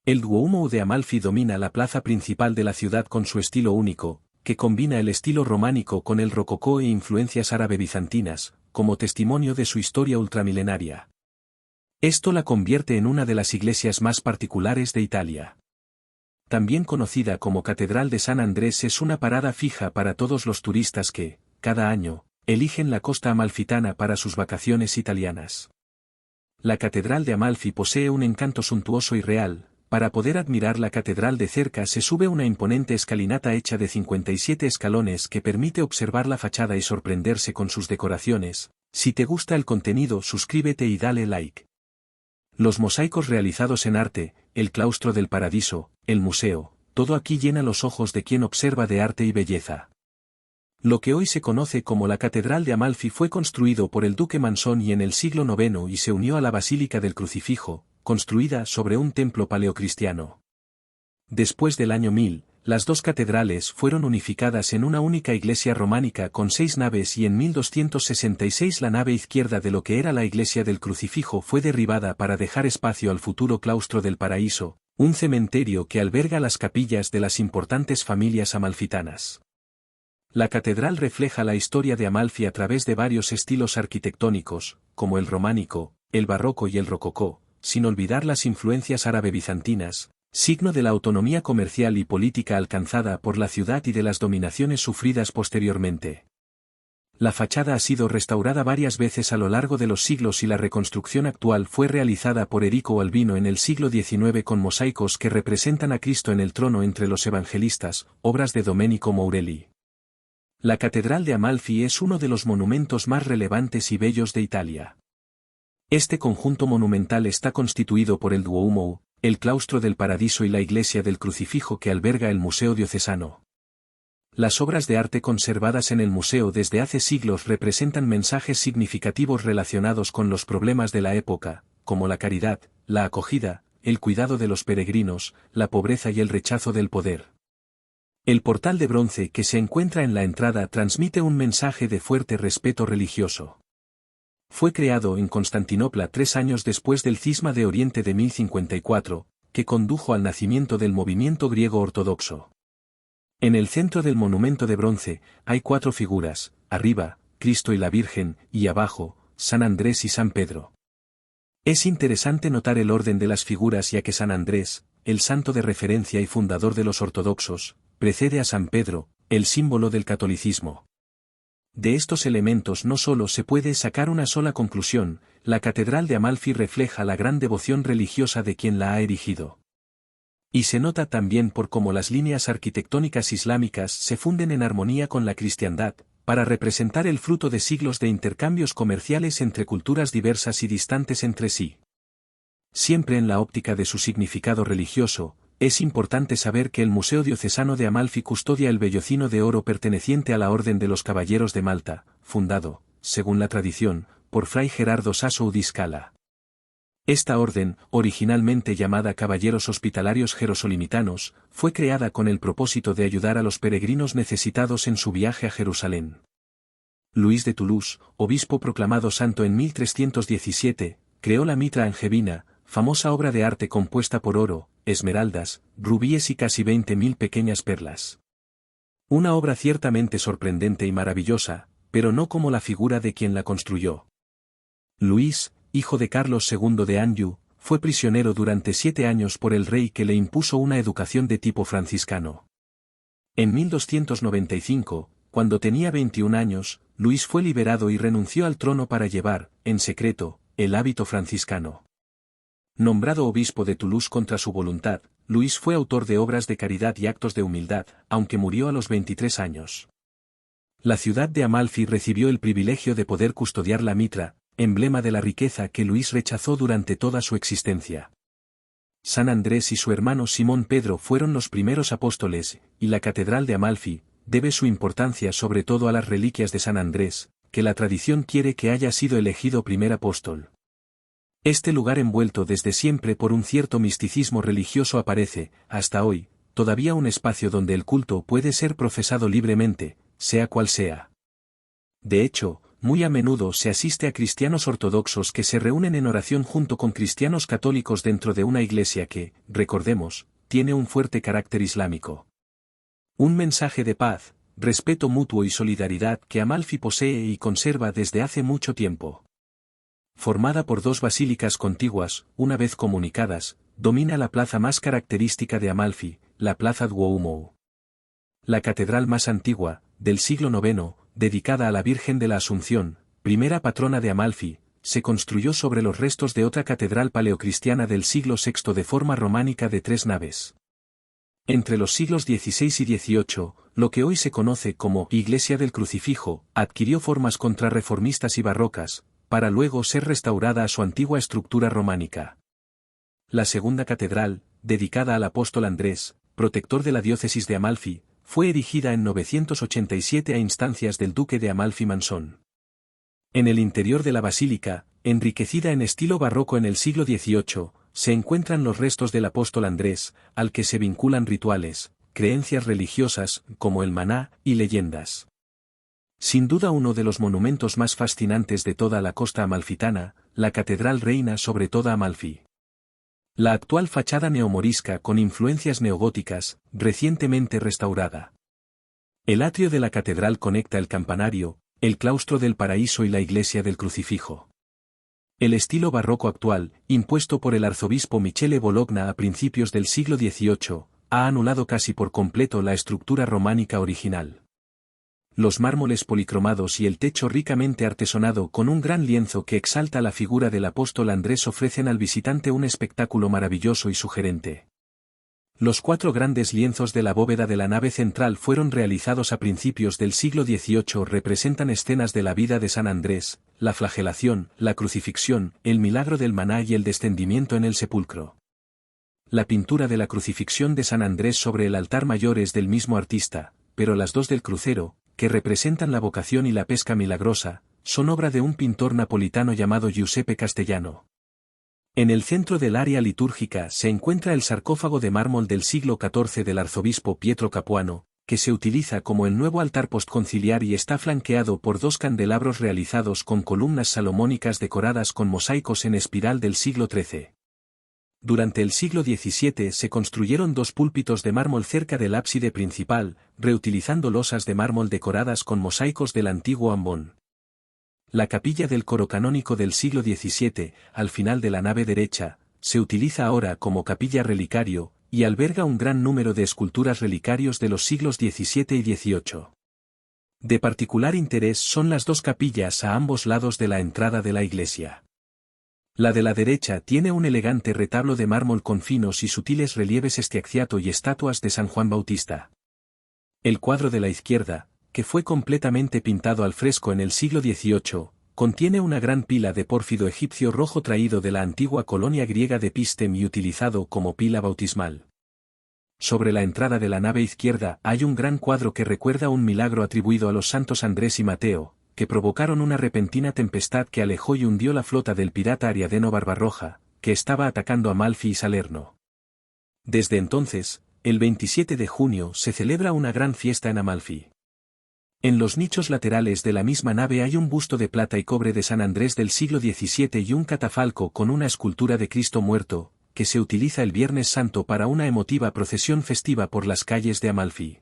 El Duomo de Amalfi domina la plaza principal de la ciudad con su estilo único, que combina el estilo románico con el rococó e influencias árabe-bizantinas, como testimonio de su historia ultramilenaria. Esto la convierte en una de las iglesias más particulares de Italia. También conocida como Catedral de San Andrés, es una parada fija para todos los turistas que, cada año, eligen la costa amalfitana para sus vacaciones italianas. La Catedral de Amalfi posee un encanto suntuoso y real. Para poder admirar la catedral de cerca se sube una imponente escalinata hecha de 57 escalones que permite observar la fachada y sorprenderse con sus decoraciones. Si te gusta el contenido, suscríbete y dale like. Los mosaicos realizados en arte, el claustro del Paradiso, el museo, todo aquí llena los ojos de quien observa de arte y belleza. Lo que hoy se conoce como la Catedral de Amalfi fue construido por el duque Manzoni en el siglo IX y se unió a la Basílica del Crucifijo, construida sobre un templo paleocristiano. Después del año 1000, las dos catedrales fueron unificadas en una única iglesia románica con 6 naves y en 1266 la nave izquierda de lo que era la iglesia del Crucifijo fue derribada para dejar espacio al futuro claustro del Paraíso, un cementerio que alberga las capillas de las importantes familias amalfitanas. La catedral refleja la historia de Amalfi a través de varios estilos arquitectónicos, como el románico, el barroco y el rococó, sin olvidar las influencias árabe-bizantinas, signo de la autonomía comercial y política alcanzada por la ciudad y de las dominaciones sufridas posteriormente. La fachada ha sido restaurada varias veces a lo largo de los siglos y la reconstrucción actual fue realizada por Enrico Albino en el siglo XIX con mosaicos que representan a Cristo en el trono entre los evangelistas, obras de Domenico Morelli. La Catedral de Amalfi es uno de los monumentos más relevantes y bellos de Italia. Este conjunto monumental está constituido por el Duomo, el claustro del Paradiso y la iglesia del Crucifijo que alberga el Museo Diocesano. Las obras de arte conservadas en el museo desde hace siglos representan mensajes significativos relacionados con los problemas de la época, como la caridad, la acogida, el cuidado de los peregrinos, la pobreza y el rechazo del poder. El portal de bronce que se encuentra en la entrada transmite un mensaje de fuerte respeto religioso. Fue creado en Constantinopla 3 años después del Cisma de Oriente de 1054, que condujo al nacimiento del movimiento griego ortodoxo. En el centro del monumento de bronce, hay 4 figuras, arriba, Cristo y la Virgen, y abajo, San Andrés y San Pedro. Es interesante notar el orden de las figuras ya que San Andrés, el santo de referencia y fundador de los ortodoxos, precede a San Pedro, el símbolo del catolicismo. De estos elementos no solo se puede sacar una sola conclusión, la Catedral de Amalfi refleja la gran devoción religiosa de quien la ha erigido. Y se nota también por cómo las líneas arquitectónicas islámicas se funden en armonía con la cristiandad, para representar el fruto de siglos de intercambios comerciales entre culturas diversas y distantes entre sí. Siempre en la óptica de su significado religioso, es importante saber que el Museo Diocesano de Amalfi custodia el vellocino de oro perteneciente a la Orden de los Caballeros de Malta, fundado, según la tradición, por Fray Gerardo Sasso di Scala. Esta orden, originalmente llamada Caballeros Hospitalarios Jerosolimitanos, fue creada con el propósito de ayudar a los peregrinos necesitados en su viaje a Jerusalén. Luis de Toulouse, obispo proclamado santo en 1317, creó la mitra angevina, famosa obra de arte compuesta por oro, esmeraldas, rubíes y casi 20.000 pequeñas perlas. Una obra ciertamente sorprendente y maravillosa, pero no como la figura de quien la construyó. Luis, hijo de Carlos II de Anjou, fue prisionero durante 7 años por el rey que le impuso una educación de tipo franciscano. En 1295, cuando tenía 21 años, Luis fue liberado y renunció al trono para llevar, en secreto, el hábito franciscano. Nombrado obispo de Toulouse contra su voluntad, Luis fue autor de obras de caridad y actos de humildad, aunque murió a los 23 años. La ciudad de Amalfi recibió el privilegio de poder custodiar la mitra, emblema de la riqueza que Luis rechazó durante toda su existencia. San Andrés y su hermano Simón Pedro fueron los primeros apóstoles, y la Catedral de Amalfi debe su importancia sobre todo a las reliquias de San Andrés, que la tradición quiere que haya sido elegido primer apóstol. Este lugar envuelto desde siempre por un cierto misticismo religioso aparece, hasta hoy, todavía un espacio donde el culto puede ser profesado libremente, sea cual sea. De hecho, muy a menudo se asiste a cristianos ortodoxos que se reúnen en oración junto con cristianos católicos dentro de una iglesia que, recordemos, tiene un fuerte carácter islámico. Un mensaje de paz, respeto mutuo y solidaridad que Amalfi posee y conserva desde hace mucho tiempo. Formada por dos basílicas contiguas, una vez comunicadas, domina la plaza más característica de Amalfi, la Plaza Duomo. La catedral más antigua, del siglo IX, dedicada a la Virgen de la Asunción, primera patrona de Amalfi, se construyó sobre los restos de otra catedral paleocristiana del siglo VI de forma románica de 3 naves. Entre los siglos XVI y XVIII, lo que hoy se conoce como Iglesia del Crucifijo, adquirió formas contrarreformistas y barrocas, para luego ser restaurada a su antigua estructura románica. La segunda catedral, dedicada al apóstol Andrés, protector de la diócesis de Amalfi, fue erigida en 987 a instancias del duque de Amalfi-Mansón. En el interior de la basílica, enriquecida en estilo barroco en el siglo XVIII, se encuentran los restos del apóstol Andrés, al que se vinculan rituales, creencias religiosas, como el maná, y leyendas. Sin duda uno de los monumentos más fascinantes de toda la costa amalfitana, la catedral reina sobre toda Amalfi. La actual fachada neomorisca con influencias neogóticas, recientemente restaurada. El atrio de la catedral conecta el campanario, el claustro del paraíso y la iglesia del crucifijo. El estilo barroco actual, impuesto por el arzobispo Michele Bologna a principios del siglo XVIII, ha anulado casi por completo la estructura románica original. Los mármoles policromados y el techo ricamente artesonado con un gran lienzo que exalta la figura del apóstol Andrés ofrecen al visitante un espectáculo maravilloso y sugerente. Los 4 grandes lienzos de la bóveda de la nave central fueron realizados a principios del siglo XVIII. Representan escenas de la vida de San Andrés, la flagelación, la crucifixión, el milagro del maná y el descendimiento en el sepulcro. La pintura de la crucifixión de San Andrés sobre el altar mayor es del mismo artista, pero las 2 del crucero, que representan la vocación y la pesca milagrosa, son obra de un pintor napolitano llamado Giuseppe Castellano. En el centro del área litúrgica se encuentra el sarcófago de mármol del siglo XIV del arzobispo Pietro Capuano, que se utiliza como el nuevo altar postconciliar y está flanqueado por 2 candelabros realizados con columnas salomónicas decoradas con mosaicos en espiral del siglo XIII. Durante el siglo XVII se construyeron 2 púlpitos de mármol cerca del ábside principal, reutilizando losas de mármol decoradas con mosaicos del antiguo ambón. La capilla del coro canónico del siglo XVII, al final de la nave derecha, se utiliza ahora como capilla relicario, y alberga un gran número de esculturas relicarios de los siglos XVII y XVIII. De particular interés son las 2 capillas a ambos lados de la entrada de la iglesia. La de la derecha tiene un elegante retablo de mármol con finos y sutiles relieves estiaciato y estatuas de San Juan Bautista. El cuadro de la izquierda, que fue completamente pintado al fresco en el siglo XVIII, contiene una gran pila de pórfido egipcio rojo traído de la antigua colonia griega de Pistem y utilizado como pila bautismal. Sobre la entrada de la nave izquierda hay un gran cuadro que recuerda un milagro atribuido a los santos Andrés y Mateo, que provocaron una repentina tempestad que alejó y hundió la flota del pirata Ariadeno Barbarroja, que estaba atacando a Amalfi y Salerno. Desde entonces, el 27 de junio se celebra una gran fiesta en Amalfi. En los nichos laterales de la misma nave hay un busto de plata y cobre de San Andrés del siglo XVII y un catafalco con una escultura de Cristo muerto, que se utiliza el Viernes Santo para una emotiva procesión festiva por las calles de Amalfi.